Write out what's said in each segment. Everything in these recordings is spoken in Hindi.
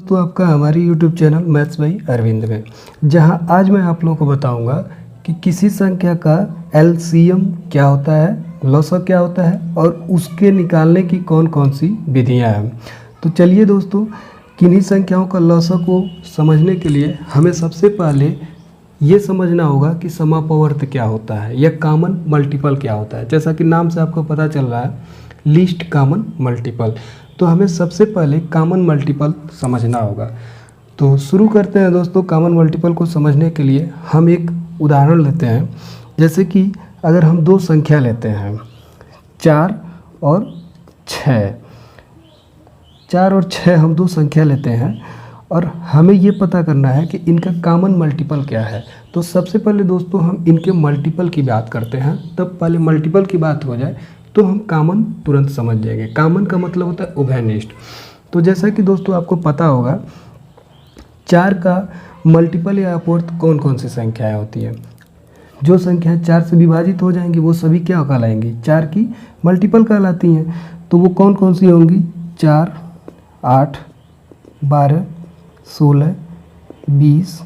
दोस्तों, आपका हमारी YouTube channel maths by Arvind में, जहां आज मैं आप लोगों को बताऊंगा कि किसी संख्या का LCM क्या होता है, लॉसअ क्या होता है और उसके निकालने की कौन कौन सी विधियां हैं। तो चलिए दोस्तों, किन्हीं संख्याओं का लॉसअ को समझने के लिए हमें सबसे पहले ये समझना होगा कि समापवर्त क्या होता है या कॉमन मल्टीपल क्या होता है। जैसा कि नाम से आपको पता चल रहा है, लीस्ट कॉमन मल्टीपल। तो हमें सबसे पहले कॉमन मल्टीपल समझना होगा। तो शुरू करते हैं दोस्तों। कॉमन मल्टीपल को समझने के लिए हम एक उदाहरण लेते हैं। जैसे कि अगर हम दो संख्या लेते हैं 4 और 6, 4 और 6 हम दो संख्या लेते हैं और हमें ये पता करना है कि इनका कॉमन मल्टीपल क्या है। तो सबसे पहले दोस्तों हम इनके मल्टीपल की बात करते हैं, तब पहले मल्टीपल की बात हो जाए तो हम कॉमन तुरंत समझ जाएंगे। कॉमन का मतलब होता है उभयनिष्ठ। तो जैसा कि दोस्तों आपको पता होगा, 4 का मल्टीपल या अपवर्त कौन कौन सी संख्याएं होती है। जो संख्याएं 4 से विभाजित हो जाएंगी वो सभी क्या कहलाएंगी, 4 की मल्टीपल कहलाती हैं। तो वो कौन कौन सी होंगी, 4, 8, 12, 16, 20,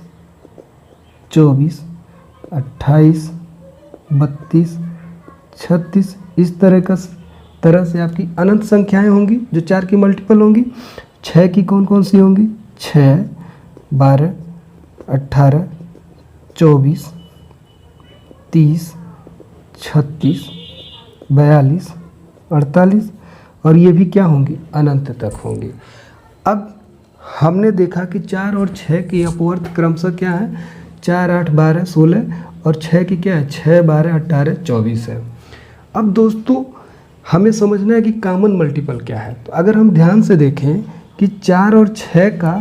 24, 28, 32, 36। इस तरह से आपकी अनंत संख्याएं होंगी जो 4 की मल्टीपल होंगी। 6 की कौन कौन सी होंगी, 6, 12, 18, 24, 30, 36, 42, 48 और ये भी क्या होंगी, अनंत तक होंगी। अब हमने देखा कि 4 और 6 की अपवर्त क्रमशः क्या है, 4, 8, 12, 16 और 6 की क्या है, 6, 12, 18, 24 है। अब दोस्तों हमें समझना है कि कॉमन मल्टीपल क्या है। तो अगर हम ध्यान से देखें कि 4 और 6 का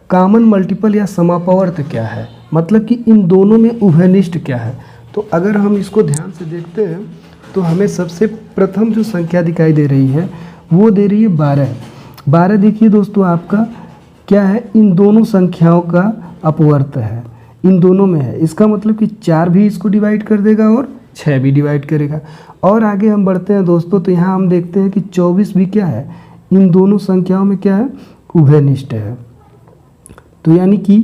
कॉमन मल्टीपल या समापवर्त क्या है, मतलब कि इन दोनों में उभयनिष्ठ क्या है। तो अगर हम इसको ध्यान से देखते हैं तो हमें सबसे प्रथम जो संख्या दिखाई दे रही है वो दे रही है 12। 12 देखिए दोस्तों, आपका क्या है, इन दोनों संख्याओं का अपवर्त है, इन दोनों में है। इसका मतलब कि 4 भी इसको डिवाइड कर देगा और 6 भी डिवाइड करेगा। और आगे हम बढ़ते हैं दोस्तों, तो यहाँ हम देखते हैं कि 24 भी क्या है, इन दोनों संख्याओं में क्या है, उभयनिष्ठ है। तो यानी कि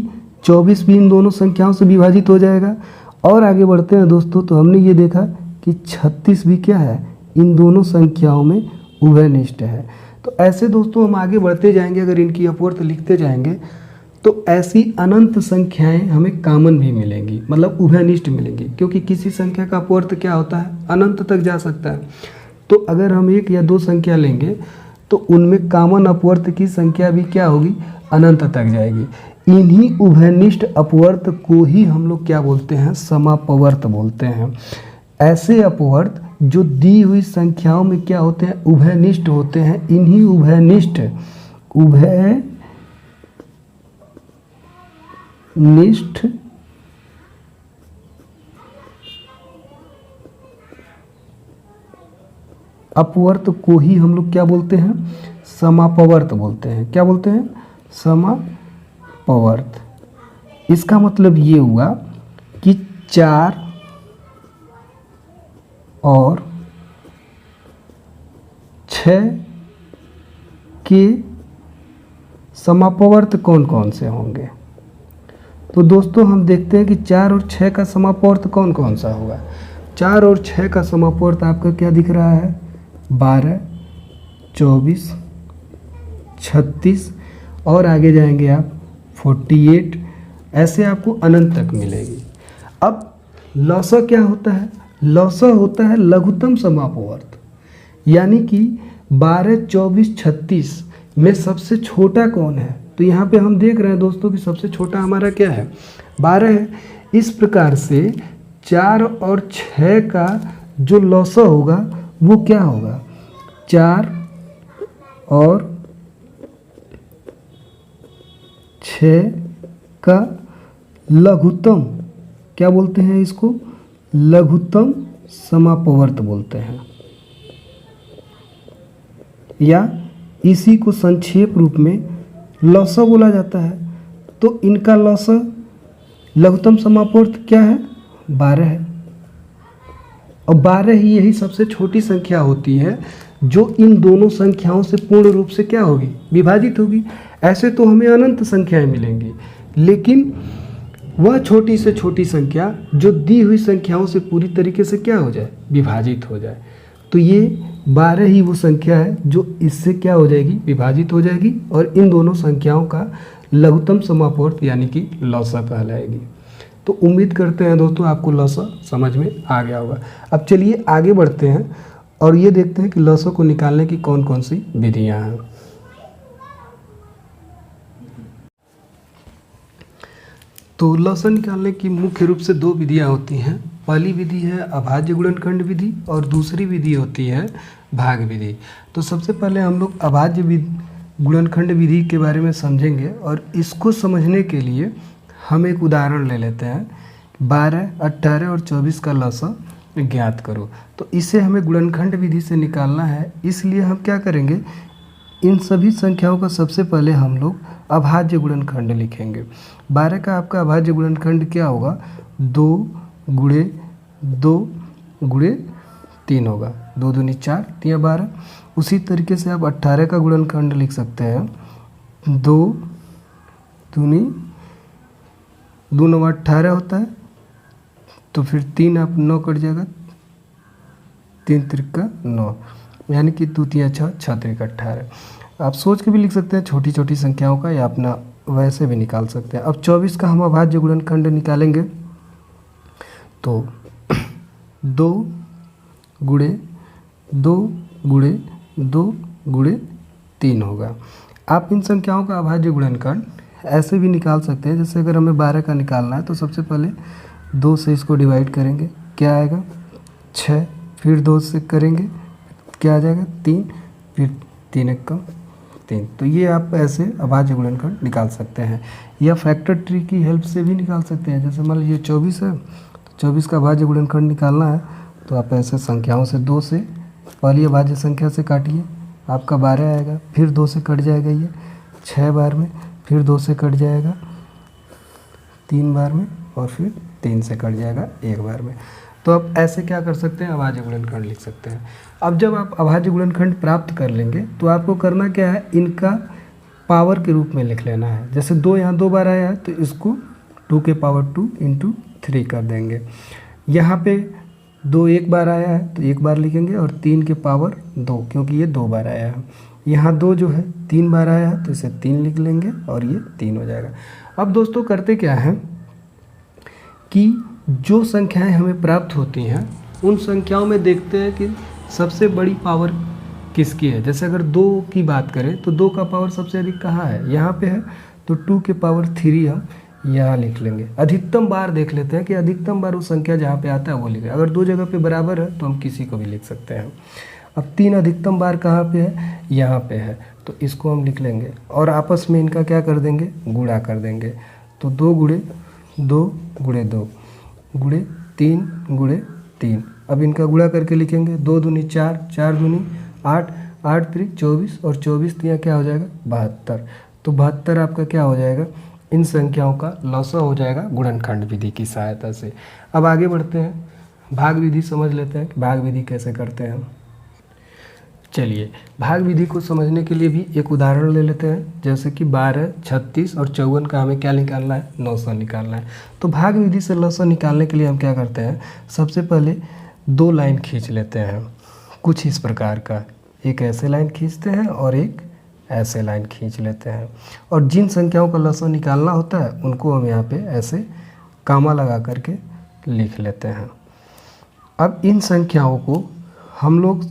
24 भी इन दोनों संख्याओं से विभाजित हो जाएगा। और आगे बढ़ते हैं दोस्तों, तो हमने ये देखा कि 36 भी क्या है, इन दोनों संख्याओं में उभयनिष्ठ है। तो ऐसे दोस्तों हम आगे बढ़ते जाएंगे, अगर इनकी अपवर्त लिखते जाएंगे तो ऐसी अनंत संख्याएं हमें कॉमन भी मिलेंगी, मतलब उभयनिष्ठ मिलेंगी, क्योंकि किसी संख्या का अपवर्त क्या होता है, अनंत तक जा सकता है। तो अगर हम 1 या 2 संख्या लेंगे तो उनमें कॉमन अपवर्त की संख्या भी क्या होगी, अनंत तक जाएगी। इन्हीं उभयनिष्ठ अपवर्त को ही हम लोग क्या बोलते हैं, समापवर्त बोलते हैं। ऐसे अपवर्त जो दी हुई संख्याओं में क्या होते हैं, उभयनिष्ठ होते हैं। इन्हीं उभयनिष्ठ अपवर्त को ही हम लोग क्या बोलते हैं, समापवर्त बोलते हैं। क्या बोलते हैं, समापवर्त। इसका मतलब ये हुआ कि 4 और 6 के समापवर्त कौन कौन से होंगे। तो दोस्तों हम देखते हैं कि 4 और 6 का समापवर्त कौन कौन सा होगा। 4 और 6 का समापवर्त आपका क्या दिख रहा है, 12, 24, 36 और आगे जाएंगे आप 48। ऐसे आपको अनंत तक मिलेगी। अब लॉसअ क्या होता है, लॉसअ होता है लघुत्तम समापवर्त। यानी कि 12, 24, 36 में सबसे छोटा कौन है। तो यहाँ पे हम देख रहे हैं दोस्तों कि सबसे छोटा हमारा क्या है, 12 है। इस प्रकार से 4 और 6 का जो लॉसअ होगा वो क्या होगा, 4 और 6 का लघुत्तम, क्या बोलते हैं इसको, लघुत्तम समापवर्त बोलते हैं, या इसी को संक्षेप रूप में लॉसअ बोला जाता है। तो इनका लॉसअ लघुत्तम समापवर्त क्या है, 12 है। और 12 ही यही सबसे छोटी संख्या होती है जो इन दोनों संख्याओं से पूर्ण रूप से क्या होगी, विभाजित होगी। ऐसे तो हमें अनंत संख्याएं मिलेंगी, लेकिन वह छोटी से छोटी संख्या जो दी हुई संख्याओं से पूरी तरीके से क्या हो जाए, विभाजित हो जाए। तो ये 12 ही वो संख्या है जो इससे क्या हो जाएगी, विभाजित हो जाएगी और इन दोनों संख्याओं का लघुत्तम समापवर्त यानी कि लौसा कहलाएगी। तो उम्मीद करते हैं दोस्तों आपको लौसा समझ में आ गया होगा। अब चलिए आगे बढ़ते हैं और ये देखते हैं कि लौसों को निकालने की कौन कौन सी विधियां हैं। तो लौसा निकालने की मुख्य रूप से दो विधियां होती हैं। पहली विधि है अभाज्य गुणनखंड विधि और दूसरी विधि होती है भाग विधि। तो सबसे पहले हम लोग अभाज्य गुणनखंड विधि के बारे में समझेंगे और इसको समझने के लिए हम एक उदाहरण ले लेते हैं। 12, 18 और 24 का लौसा ज्ञात करो। तो इसे हमें गुणनखंड विधि से निकालना है, इसलिए हम क्या करेंगे, इन सभी संख्याओं का सबसे पहले हम लोग अभाज्य गुणनखंड लिखेंगे। 12 का आपका अभाज्य गुणनखंड क्या होगा, 2 गुणे 2 गुणे 3 होगा, 2 दूनी 4 3 12। उसी तरीके से आप 18 का गुणनखंड लिख सकते हैं, 2 दूनी 2 9 18 होता है, तो फिर 3 आप 9 कट जाएगा, 3 त्रिका 9 यानी कि 2 3 6 6 त्रिका 18। आप सोच के भी लिख सकते हैं छोटी छोटी संख्याओं का, या अपना वैसे भी निकाल सकते हैं। अब 24 का हम अभाज्य गुणनखंड निकालेंगे तो 2 गुणे 2 गुणे 2 गुणे 3 होगा। आप इन संख्याओं का अभाज्य गुणनखंड ऐसे भी निकाल सकते हैं, जैसे अगर हमें 12 का निकालना है तो सबसे पहले 2 से इसको डिवाइड करेंगे, क्या आएगा 6, फिर 2 से करेंगे क्या आ जाएगा 3, फिर 3 1 का 3। तो ये आप ऐसे अभाज्य गुणनखंड निकाल सकते हैं, या फैक्टर ट्री की हेल्प से भी निकाल सकते हैं। जैसे मान लीजिए 24 है, तो 24 का अभाज्य गुणनखंड निकालना है तो आप ऐसे संख्याओं से 2 से पहली अभाज्य संख्या से काटिए, आपका 12 आएगा, फिर 2 से कट जाएगा ये 6 बार में, फिर 2 से कट जाएगा 3 बार में, और फिर 3 से कट जाएगा 1 बार में। तो आप ऐसे क्या कर सकते हैं, अभाज्य गुणनखंड लिख सकते हैं। अब जब आप अभाज्य गुणनखंड प्राप्त कर लेंगे तो आपको करना क्या है, इनका पावर के रूप में लिख लेना है। जैसे 2 यहाँ 2 बार आया है तो इसको 2 के पावर 2 इंटू 3 कर देंगे। यहाँ पे 2 1 बार आया है तो 1 बार लिखेंगे, और 3 के पावर 2 क्योंकि ये 2 बार आया है। यहाँ 2 जो है 3 बार आया है तो इसे 3 लिख लेंगे और ये 3 हो जाएगा। अब दोस्तों करते क्या है कि जो संख्याएं हमें प्राप्त होती हैं उन संख्याओं में देखते हैं कि सबसे बड़ी पावर किसकी है। जैसे अगर 2 की बात करें तो 2 का पावर सबसे अधिक कहाँ है, यहाँ पे है, तो 2 के पावर 3 हम यहाँ लिख लेंगे। अधिकतम बार देख लेते हैं कि अधिकतम बार उस संख्या जहाँ पे आता है वो लिखें। अगर 2 जगह पे बराबर है तो हम किसी को भी लिख सकते हैं। अब 3 अधिकतम बार कहाँ पे है, यहाँ पे है, तो इसको हम लिख लेंगे और आपस में इनका क्या कर देंगे, गुणा कर देंगे। तो 2 गुणे 2 गुणे 2 गुणे 3 गुणे 3। अब इनका गुणा करके लिखेंगे, 2 दूनी 4 4 दूनी 8 8 3 24 और 24 3 क्या हो जाएगा 72। तो 72 आपका क्या हो जाएगा, इन संख्याओं का लौसा हो जाएगा गुणनखंड विधि की सहायता से। अब आगे बढ़ते हैं, भाग विधि समझ लेते हैं कि भाग विधि कैसे करते हैं। चलिए भाग विधि को समझने के लिए भी एक उदाहरण ले लेते हैं। जैसे कि 12, 36 और 54 का हमें क्या निकालना है, लौसा निकालना है। तो भाग विधि से लौसा निकालने के लिए हम क्या करते हैं, सबसे पहले 2 लाइन खींच लेते हैं कुछ इस प्रकार का। एक ऐसे लाइन खींचते हैं और एक ऐसे लाइन खींच लेते हैं, और जिन संख्याओं का लौसा निकालना होता है उनको हम यहाँ पे ऐसे कामा लगा करके लिख लेते हैं। अब इन संख्याओं को हम लोग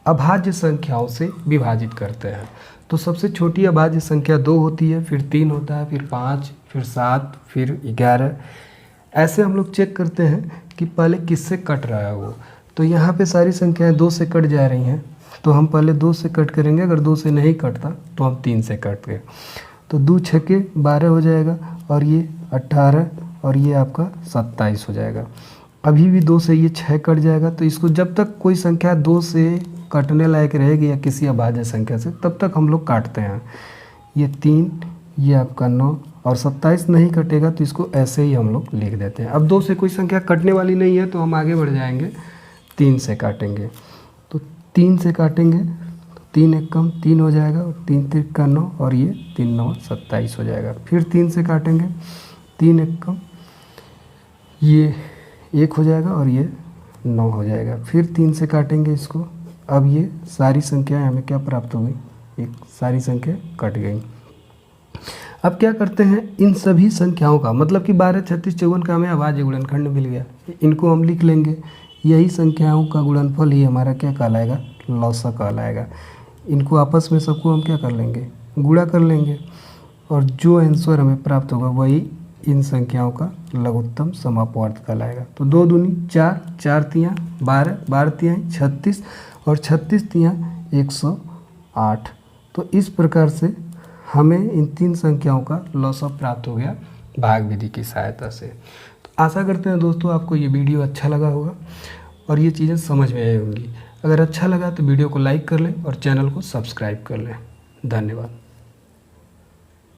अभाज्य संख्याओं से विभाजित करते हैं। तो सबसे छोटी अभाज्य संख्या 2 होती है, फिर 3 होता है, फिर 5, फिर 7, फिर 11। ऐसे हम लोग चेक करते हैं कि पहले किससे कट रहा है वो। तो यहाँ पे सारी संख्याएं 2 से कट जा रही हैं, तो हम पहले 2 से कट करेंगे। अगर 2 से नहीं कटता तो हम 3 से कट गए, तो 2 छक्के 12 हो जाएगा, और ये 18 और ये आपका 27 हो जाएगा। अभी भी 2 से ये 6 कट जाएगा। तो इसको जब तक कोई संख्या 2 से कटने लायक रहेगी या किसी अभाज्य संख्या से, तब तक हम लोग काटते हैं। ये 3, ये आपका 9 और 27 नहीं कटेगा तो इसको ऐसे ही हम लोग लिख देते हैं। अब 2 से कोई संख्या कटने वाली नहीं है तो हम आगे बढ़ जाएंगे, 3 से काटेंगे। तो 3 से काटेंगे तो 3 एक कम 3 हो जाएगा और 3 3 का 9 और ये 3 9 27 हो जाएगा। फिर 3 से काटेंगे 3 एक कम ये 1 हो जाएगा और ये 9 हो जाएगा। फिर 3 से काटेंगे इसको, अब ये सारी संख्याएं हमें क्या प्राप्त हो गई, एक सारी संख्या कट गई। अब क्या करते हैं, इन सभी संख्याओं का मतलब कि 12 36 54 का हमें अभाज्य गुणनखंड मिल गया, इनको हम लिख लेंगे। यही संख्याओं का गुणनफल ही हमारा क्या कहलाएगा, लौसा कहलाएगा। इनको आपस में सबको हम क्या कर लेंगे, गुणा कर लेंगे और जो आंसर हमें प्राप्त होगा वही इन संख्याओं का लघुत्तम समापवर्त कहलाएगा। तो 2 दूनी 4, 4 तियाँ 12, 12 तियाँ 36 और 36 तियाँ 108। तो इस प्रकार से हमें इन 3 संख्याओं का लौसा प्राप्त हो गया भाग विधि की सहायता से। तो आशा करते हैं दोस्तों आपको ये वीडियो अच्छा लगा होगा और ये चीज़ें समझ में आई होंगी। अगर अच्छा लगा तो वीडियो को लाइक कर लें और चैनल को सब्सक्राइब कर लें। धन्यवाद।